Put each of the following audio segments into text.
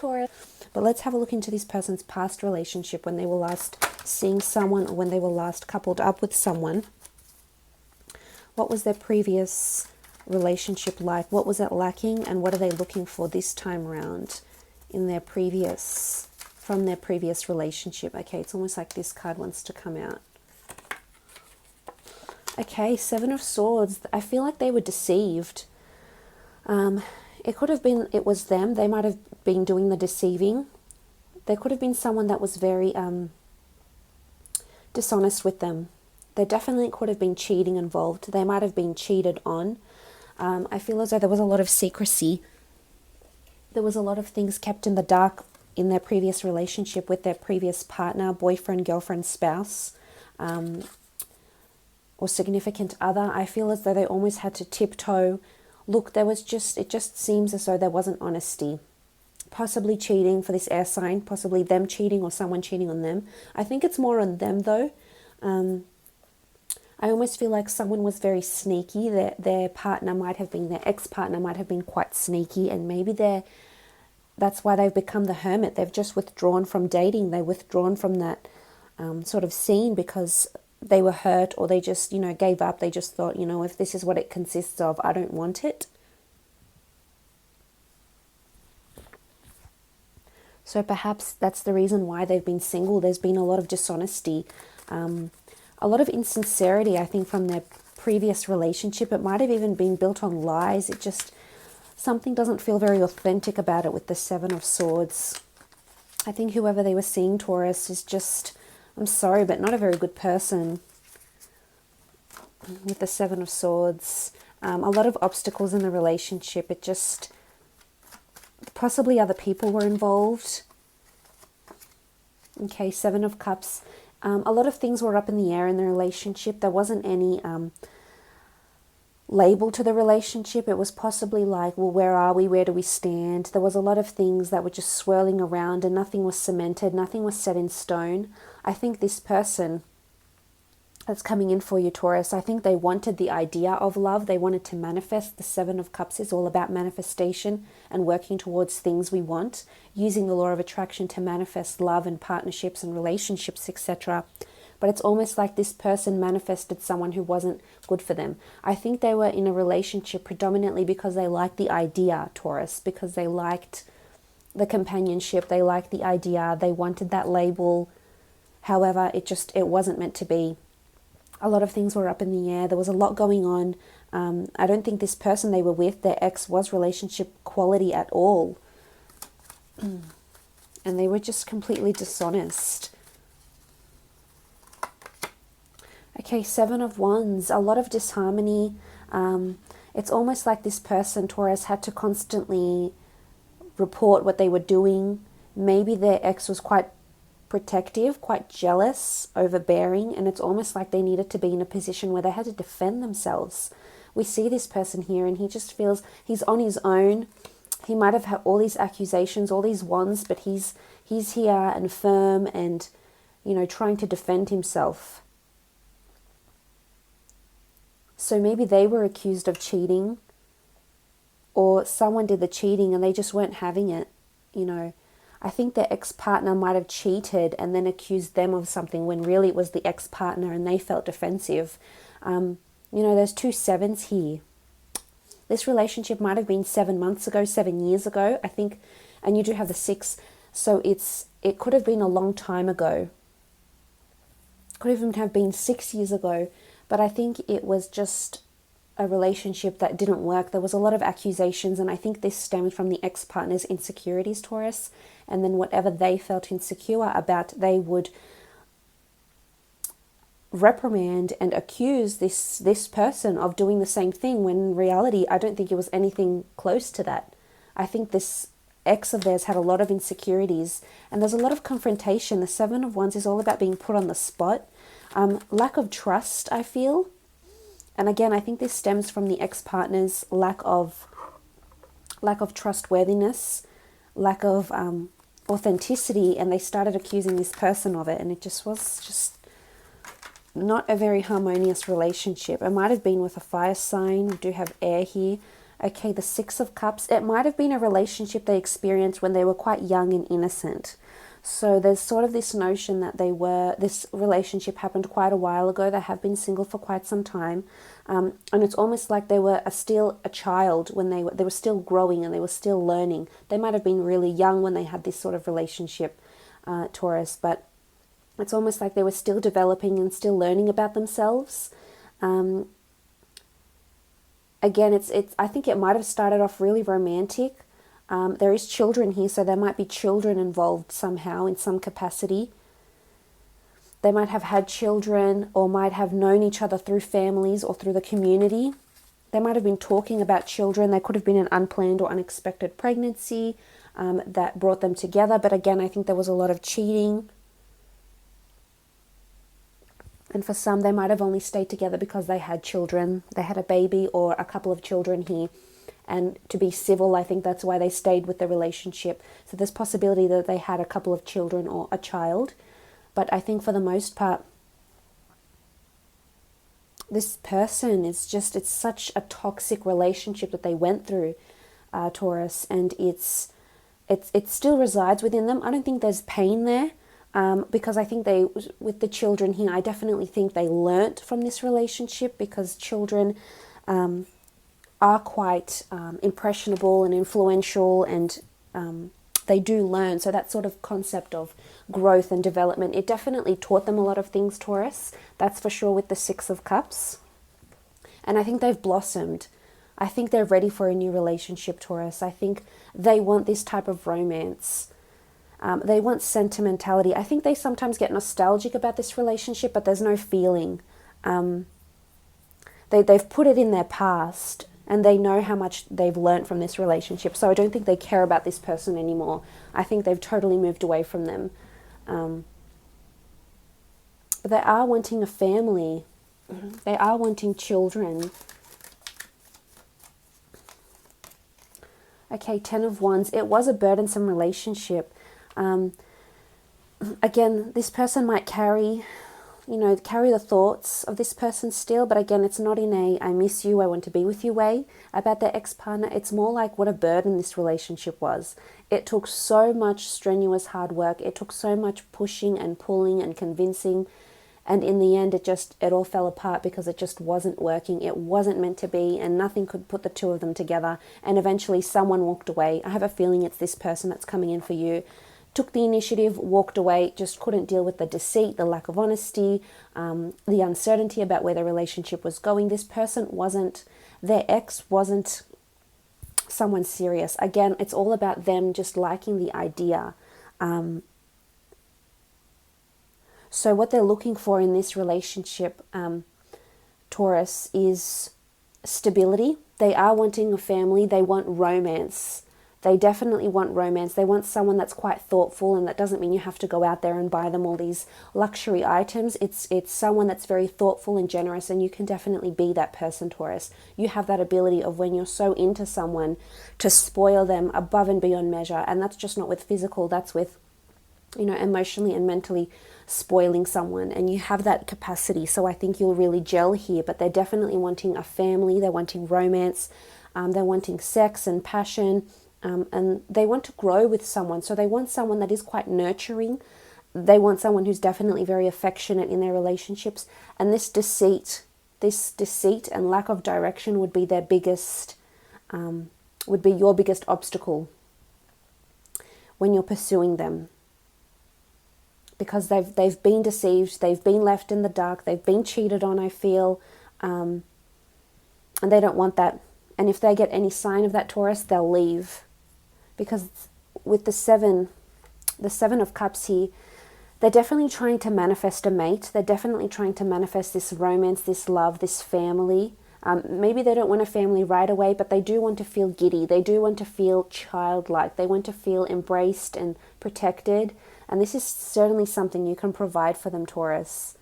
Taurus. But let's have a look into this person's past relationship, when they were last seeing someone or when they were last coupled up with someone. What was their previous relationship like? What was it lacking, and what are they looking for this time around in their previous, from their previous relationship? Okay, it's almost like this card wants to come out. Okay, Seven of Swords. I feel like they were deceived. It could have been it was them. They might have been doing the deceiving. There could have been someone that was very dishonest with them. There definitely could have been cheating involved. They might have been cheated on. I feel as though there was a lot of secrecy. There was a lot of things kept in the dark in their previous relationship with their previous partner, boyfriend, girlfriend, spouse, or significant other. I feel as though they almost had to tiptoe. Look, it just seems as though there wasn't honesty. Possibly cheating for this air sign, possibly them cheating or someone cheating on them. I think it's more on them though. I almost feel like someone was very sneaky. Their partner might have been, their ex-partner might have been quite sneaky, and maybe that's why they've become the hermit. They've just withdrawn from dating. They've withdrawn from that sort of scene because they were hurt, or they just, gave up. They just thought, if this is what it consists of, I don't want it. So perhaps that's the reason why they've been single. There's been a lot of dishonesty, a lot of insincerity, I think, from their previous relationship. It might have even been built on lies. Something doesn't feel very authentic about it with the Seven of Swords. I think whoever they were seeing, Taurus, is just, I'm sorry, but not a very good person with the Seven of Swords. A lot of obstacles in the relationship. It just, possibly other people were involved. Okay, Seven of Cups. A lot of things were up in the air in the relationship. There wasn't any label to the relationship. It was possibly like, well, where are we? Where do we stand? There was a lot of things that were just swirling around, and nothing was cemented. Nothing was set in stone. I think this person that's coming in for you, Taurus, I think they wanted the idea of love. They wanted to manifest. The Seven of Cups is all about manifestation and working towards things we want, using the law of attraction to manifest love and partnerships and relationships, etc. But it's almost like this person manifested someone who wasn't good for them. I think they were in a relationship predominantly because they liked the idea, Taurus, because they liked the companionship, they liked the idea, they wanted that label. However, it wasn't meant to be. A lot of things were up in the air. There was a lot going on. I don't think this person they were with, their ex, was relationship quality at all. And they were just completely dishonest. Okay, Seven of Wands. A lot of disharmony. It's almost like this person, Taurus, had to constantly report what they were doing. Maybe their ex was quite protective, quite jealous, overbearing, and it's almost like they needed to be in a position where they had to defend themselves. We see this person here, and he just feels he's on his own. He might have had all these accusations, all these wands, but he's here and firm and, trying to defend himself. So maybe they were accused of cheating, or someone did the cheating and they just weren't having it, I think their ex-partner might have cheated and then accused them of something when really it was the ex-partner and they felt defensive. There's two sevens here. This relationship might have been 7 months ago, 7 years ago, I think, and you do have the 6. So it could have been a long time ago. Could even have been 6 years ago, but I think it was just a relationship that didn't work. There was a lot of accusations, and I think this stemmed from the ex-partner's insecurities, Taurus, and then whatever they felt insecure about, they would reprimand and accuse this person of doing the same thing, when in reality, I don't think it was anything close to that. I think this ex of theirs had a lot of insecurities, and there's a lot of confrontation. The Seven of Wands is all about being put on the spot. Lack of trust, I feel. And again, I think this stems from the ex-partner's lack of trustworthiness, lack of authenticity, and they started accusing this person of it, and it was not a very harmonious relationship. It might have been with a fire sign. We do have air here. Okay, the Six of Cups. It might have been a relationship they experienced when they were quite young and innocent. So there's sort of this notion that this relationship happened quite a while ago. They have been single for quite some time. And it's almost like they were still a child when they were still growing and they were still learning. They might have been really young when they had this sort of relationship, Taurus, but it's almost like they were still developing and still learning about themselves. Again, I think it might have started off really romantic. There is children here, so there might be children involved somehow in some capacity. They might have had children or might have known each other through families or through the community. They might have been talking about children. There could have been an unplanned or unexpected pregnancy that brought them together. But again, I think there was a lot of cheating. And for some, they might have only stayed together because they had children. They had a baby or a couple of children here. And to be civil, I think that's why they stayed with the relationship. So there's possibility that they had a couple of children or a child. But I think for the most part, this person is just, it's such a toxic relationship that they went through, Taurus. And it still resides within them. I don't think there's pain there. Because I think with the children here, I definitely think they learnt from this relationship, because children are quite impressionable and influential, and they do learn. So that sort of concept of growth and development, it definitely taught them a lot of things, Taurus. That's for sure with the Six of Cups. And I think they've blossomed. I think they're ready for a new relationship, Taurus. I think they want this type of romance. They want sentimentality. I think they sometimes get nostalgic about this relationship, but there's no feeling. They've put it in their past, and they know how much they've learnt from this relationship. So I don't think they care about this person anymore. I think they've totally moved away from them. But they are wanting a family. They are wanting children. Okay, Ten of Wands. It was a burdensome relationship. Again, this person might carry the thoughts of this person still, but again, it's not in a I miss you, I want to be with you way about their ex-partner. It's more like what a burden this relationship was. It took so much strenuous hard work. It took so much pushing and pulling and convincing. And in the end, it all fell apart because it just wasn't working. It wasn't meant to be, and nothing could put the two of them together. And eventually someone walked away. I have a feeling it's this person that's coming in for you. Took the initiative, walked away, just couldn't deal with the deceit, the lack of honesty, the uncertainty about where the relationship was going. This person their ex wasn't someone serious. Again, it's all about them just liking the idea. So what they're looking for in this relationship, Taurus, is stability. They are wanting a family. They want romance. They definitely want romance. They want someone that's quite thoughtful, and that doesn't mean you have to go out there and buy them all these luxury items. It's someone that's very thoughtful and generous, and you can definitely be that person, Taurus. You have that ability of, when you're so into someone, to spoil them above and beyond measure. And that's just not with physical, that's with, emotionally and mentally spoiling someone, and you have that capacity. So I think you'll really gel here. But they're definitely wanting a family. They're wanting romance. They're wanting sex and passion. And they want to grow with someone. So they want someone that is quite nurturing. They want someone who's definitely very affectionate in their relationships. And this deceit and lack of direction would be their biggest, would be your biggest obstacle when you're pursuing them. Because they've been deceived, they've been left in the dark, they've been cheated on, I feel, and they don't want that. And if they get any sign of that, Taurus, they'll leave. Because with the Seven of Cups here, they're definitely trying to manifest a mate. They're definitely trying to manifest this romance, this love, this family. Maybe they don't want a family right away, but they do want to feel giddy. They do want to feel childlike. They want to feel embraced and protected. And this is certainly something you can provide for them, Taurus.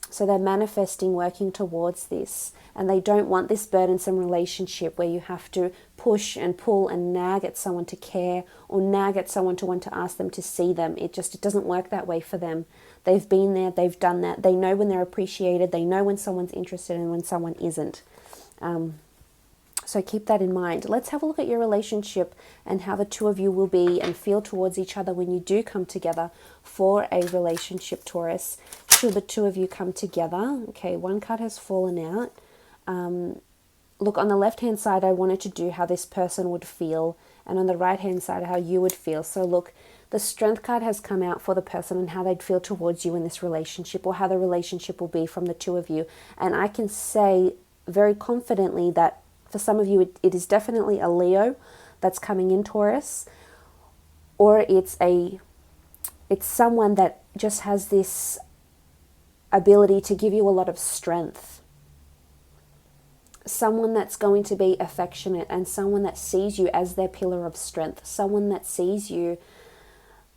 So they're manifesting, working towards this. And they don't want this burdensome relationship where you have to push and pull and nag at someone to care, or nag at someone to want to ask them to see them. It doesn't work that way for them. They've been there, they've done that. They know when they're appreciated. They know when someone's interested and when someone isn't. So keep that in mind. Let's have a look at your relationship and how the two of you will be and feel towards each other when you do come together for a relationship, Taurus. Should the two of you come together? Okay, one card has fallen out. Look, on the left-hand side, I wanted to do how this person would feel, and on the right-hand side, how you would feel. So look, the Strength card has come out for the person and how they'd feel towards you in this relationship, or how the relationship will be from the two of you. And I can say very confidently that for some of you, it is definitely a Leo that's coming in, Taurus, or it's someone that just has this ability to give you a lot of strength. Someone that's going to be affectionate, and someone that sees you as their pillar of strength. Someone that sees you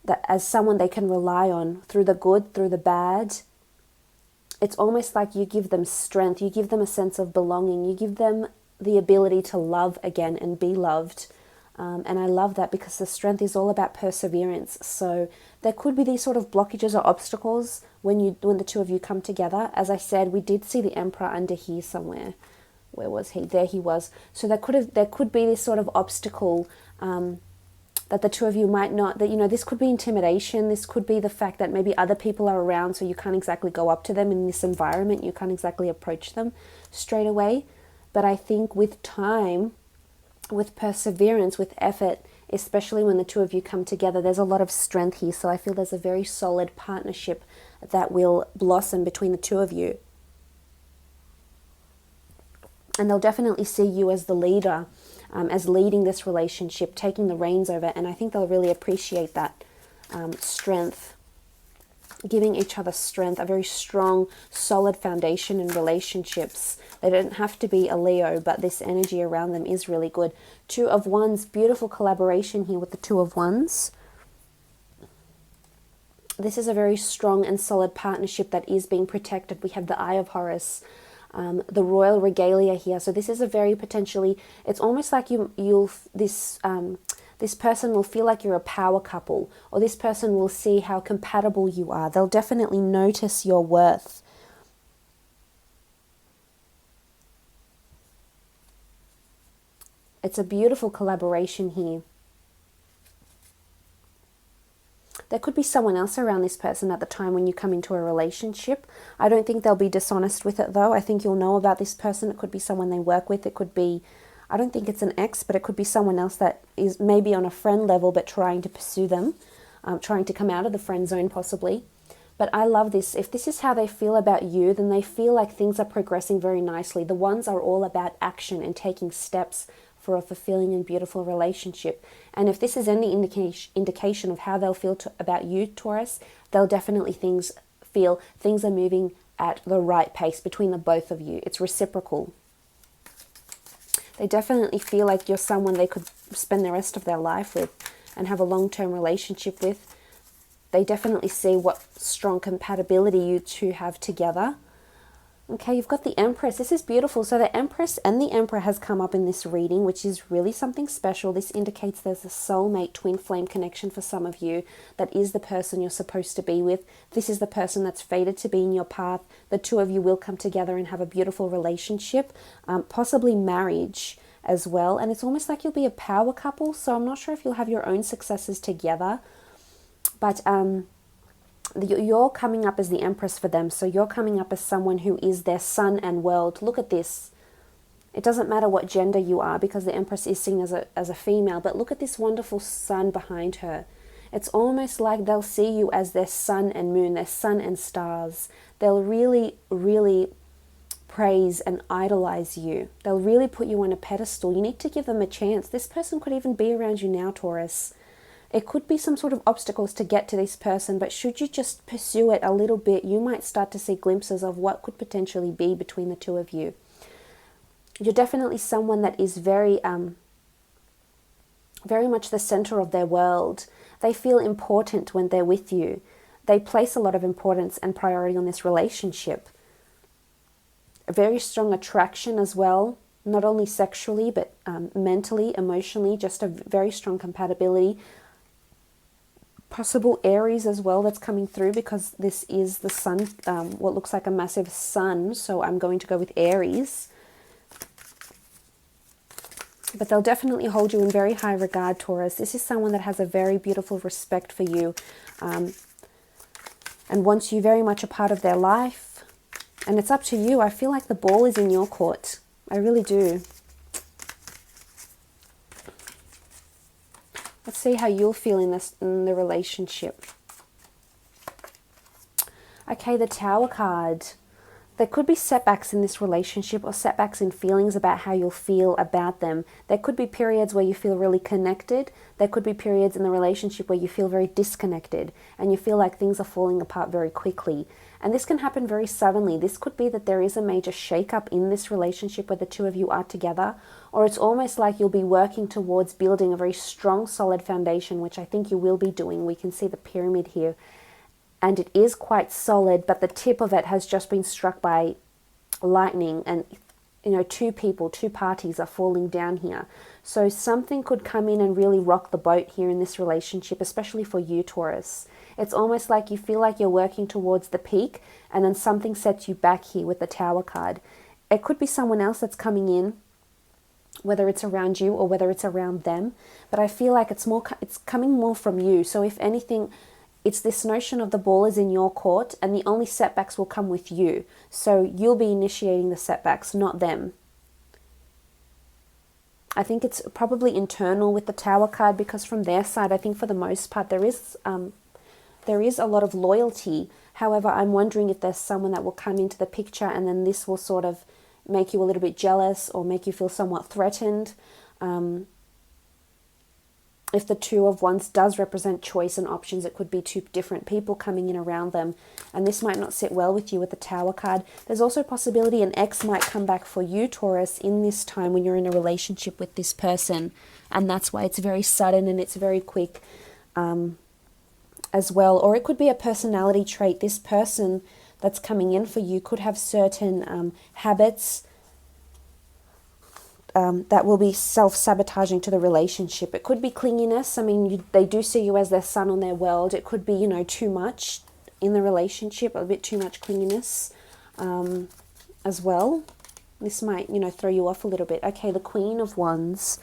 that as someone they can rely on through the good, through the bad. It's almost like you give them strength. You give them a sense of belonging. You give them the ability to love again and be loved. And I love that, because the Strength is all about perseverance. So there could be these sort of blockages or obstacles when the two of you come together. As I said, we did see the Emperor under here somewhere. Where was he? There he was. So there could be this sort of obstacle that the two of you might not, that, you know, this could be intimidation. This could be the fact that maybe other people are around, so you can't exactly go up to them in this environment. You can't exactly approach them straight away. But I think with time, with perseverance, with effort, especially when the two of you come together, there's a lot of strength here. So I feel there's a very solid partnership that will blossom between the two of you. And they'll definitely see you as the leader, as leading this relationship, taking the reins over. And I think they'll really appreciate that strength, giving each other strength, a very strong, solid foundation in relationships. They don't have to be a Leo, but this energy around them is really good. Two of Wands, beautiful collaboration here with the Two of Wands. This is a very strong and solid partnership that is being protected. We have the Eye of Horus, the royal regalia here. So this is a very potentially, it's almost like this person will feel like you're a power couple, or this person will see how compatible you are. They'll definitely notice your worth. It's a beautiful collaboration here. There could be someone else around this person at the time when you come into a relationship. I don't think they'll be dishonest with it, though. I think you'll know about this person. It could be someone they work with. It could be, I don't think it's an ex, but it could be someone else that is maybe on a friend level but trying to pursue them, trying to come out of the friend zone possibly. But I love this. If this is how they feel about you, then they feel like things are progressing very nicely. The Wands are all about action and taking steps for a fulfilling and beautiful relationship. And if this is any indication of how they'll feel about you, Taurus, they'll definitely feel things are moving at the right pace between the both of you. It's reciprocal. They definitely feel like you're someone they could spend the rest of their life with and have a long-term relationship with. They definitely see what strong compatibility you two have together. Okay, you've got the Empress. This is beautiful. So the Empress and the Emperor has come up in this reading, which is really something special. This indicates there's a soulmate twin flame connection for some of you. That is the person you're supposed to be with. This is the person that's fated to be in your path. The two of you will come together and have a beautiful relationship, possibly marriage as well. And it's almost like you'll be a power couple. So I'm not sure if you'll have your own successes together. But you're coming up as the Empress for them. So you're coming up as someone who is their sun and world. Look at this. It doesn't matter what gender you are, because the Empress is seen as a female. But look at this wonderful sun behind her. It's almost like they'll see you as their sun and moon, their sun and stars. They'll really, really praise and idolize you. They'll really put you on a pedestal. You need to give them a chance. This person could even be around you now, Taurus. It could be some sort of obstacles to get to this person, but should you just pursue it a little bit, you might start to see glimpses of what could potentially be between the two of you. You're definitely someone that is very much the center of their world. They feel important when they're with you. They place a lot of importance and priority on this relationship. A very strong attraction as well, not only sexually, but mentally, emotionally, just a very strong compatibility. Possible Aries as well that's coming through, because this is the sun, what looks like a massive sun. So I'm going to go with Aries. But they'll definitely hold you in very high regard, Taurus. This is someone that has a very beautiful respect for you, and wants you very much a part of their life. And it's up to you. I feel like the ball is in your court. I really do. Let's see how you'll feel in the relationship. Okay, the Tower card. There could be setbacks in this relationship, or setbacks in feelings about how you'll feel about them. There could be periods where you feel really connected. There could be periods in the relationship where you feel very disconnected and you feel like things are falling apart very quickly. And this can happen very suddenly. This could be that there is a major shakeup in this relationship where the two of you are together, or it's almost like you'll be working towards building a very strong, solid foundation, which I think you will be doing. We can see the pyramid here. And it is quite solid, but the tip of it has just been struck by lightning, and two parties are falling down here. So something could come in and really rock the boat here in this relationship, especially for you, Taurus. It's almost like you feel like you're working towards the peak, and then something sets you back here with the Tower card. It could be someone else that's coming in, whether it's around you or whether it's around them, but I feel like it's coming more from you. So if anything, it's this notion of the ball is in your court and the only setbacks will come with you. So you'll be initiating the setbacks, not them. I think it's probably internal with the Tower card, because from their side, I think for the most part, there is a lot of loyalty. However, I'm wondering if there's someone that will come into the picture and then this will sort of make you a little bit jealous or make you feel somewhat threatened. If the Two of Wands does represent choice and options, it could be two different people coming in around them, and this might not sit well with you with the Tower card. There's also a possibility an ex might come back for you, Taurus, in this time when you're in a relationship with this person, and that's why it's very sudden and it's very quick as well. Or it could be a personality trait. This person that's coming in for you could have certain habits that will be self-sabotaging to the relationship. It could be clinginess. I mean, they do see you as their sun on their world. It could be, too much in the relationship, a bit too much clinginess as well. This might, throw you off a little bit. Okay, the Queen of Wands.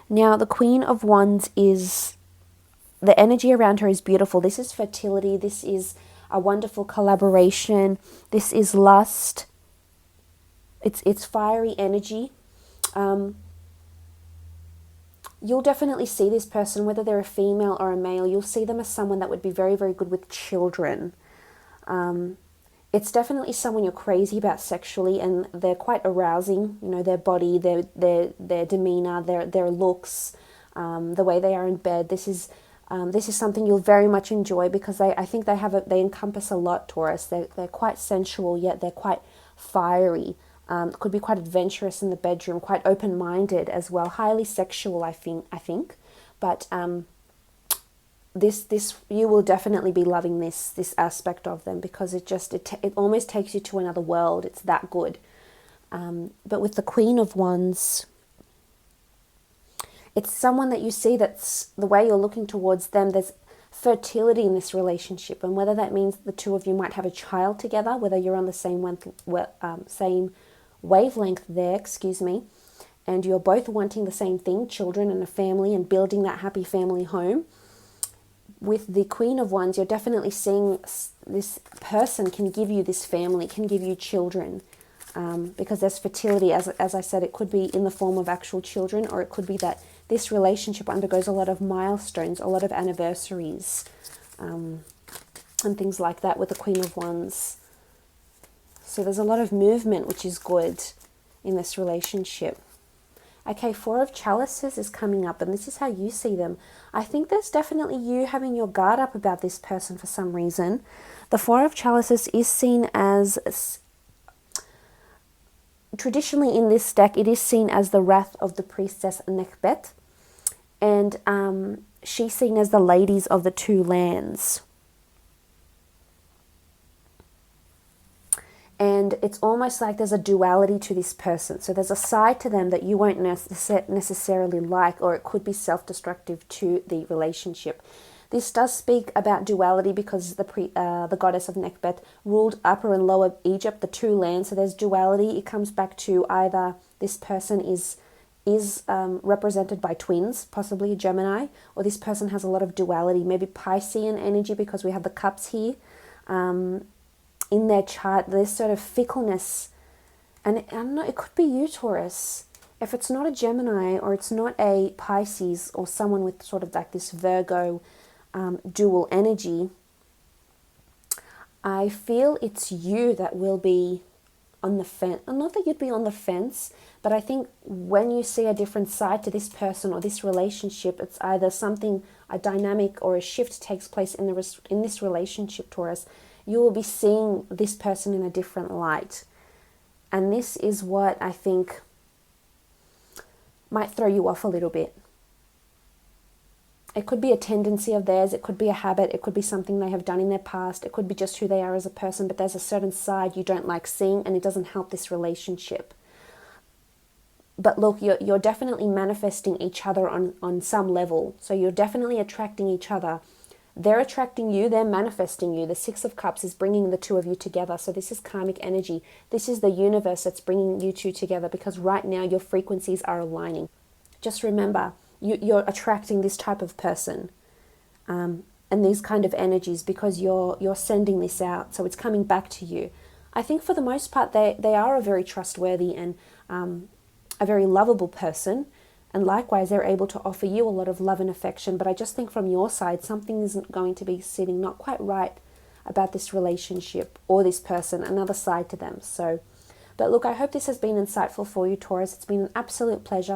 Now, the Queen of Wands the energy around her is beautiful. This is fertility. This is a wonderful collaboration. This is lust. It's fiery energy. You'll definitely see this person, whether they're a female or a male, you'll see them as someone that would be very, very good with children. It's definitely someone you're crazy about sexually, and they're quite arousing. Their body, their demeanor, their looks, the way they are in bed. This is something you'll very much enjoy, because I think they encompass a lot, Taurus. They're quite sensual, yet they're quite fiery. Could be quite adventurous in the bedroom, quite open-minded as well, highly sexual, I think. But this you will definitely be loving this aspect of them, because it almost takes you to another world. It's that good. But with the Queen of Wands, it's someone that you see that's the way you're looking towards them. There's fertility in this relationship, and whether that means the two of you might have a child together, whether you're on the same wavelength there, and you're both wanting the same thing, children and a family, and building that happy family home. With the Queen of Wands, you're definitely seeing this person can give you this family, can give you children, because there's fertility. As I said, it could be in the form of actual children, or it could be that this relationship undergoes a lot of milestones, a lot of anniversaries, and things like that with the Queen of Wands. So there's a lot of movement, which is good in this relationship. Okay, Four of Chalices is coming up, and this is how you see them. I think there's definitely you having your guard up about this person for some reason. The Four of Chalices is seen as, traditionally in this deck, it is seen as the wrath of the priestess Nekhbet, and she's seen as the ladies of the two lands. And it's almost like there's a duality to this person. So there's a side to them that you won't necessarily like, or it could be self-destructive to the relationship. This does speak about duality because the goddess of Nekhbet ruled Upper and Lower Egypt, the two lands. So there's duality. It comes back to either this person is represented by twins, possibly a Gemini, or this person has a lot of duality, maybe Piscean energy because we have the cups here. In their chart, there's sort of fickleness, and I don't know, it could be you, Taurus. If it's not a Gemini or it's not a Pisces or someone with sort of like this Virgo dual energy, I feel it's you that will be on the fence. Not that you'd be on the fence, but I think when you see a different side to this person or this relationship, it's either something, a dynamic or a shift takes place in this relationship, Taurus. You will be seeing this person in a different light. And this is what I think might throw you off a little bit. It could be a tendency of theirs, it could be a habit, it could be something they have done in their past, it could be just who they are as a person, but there's a certain side you don't like seeing and it doesn't help this relationship. But look, you're definitely manifesting each other on some level. So you're definitely attracting each other. They're attracting you, they're manifesting you. The Six of Cups is bringing the two of you together. So this is karmic energy. This is the universe that's bringing you two together because right now your frequencies are aligning. Just remember, you're attracting this type of person and these kind of energies because you're sending this out. So it's coming back to you. I think for the most part, they are a very trustworthy and a very lovable person. And likewise, they're able to offer you a lot of love and affection. But I just think from your side, something isn't going to be sitting not quite right about this relationship or this person, another side to them. So, but look, I hope this has been insightful for you, Taurus. It's been an absolute pleasure.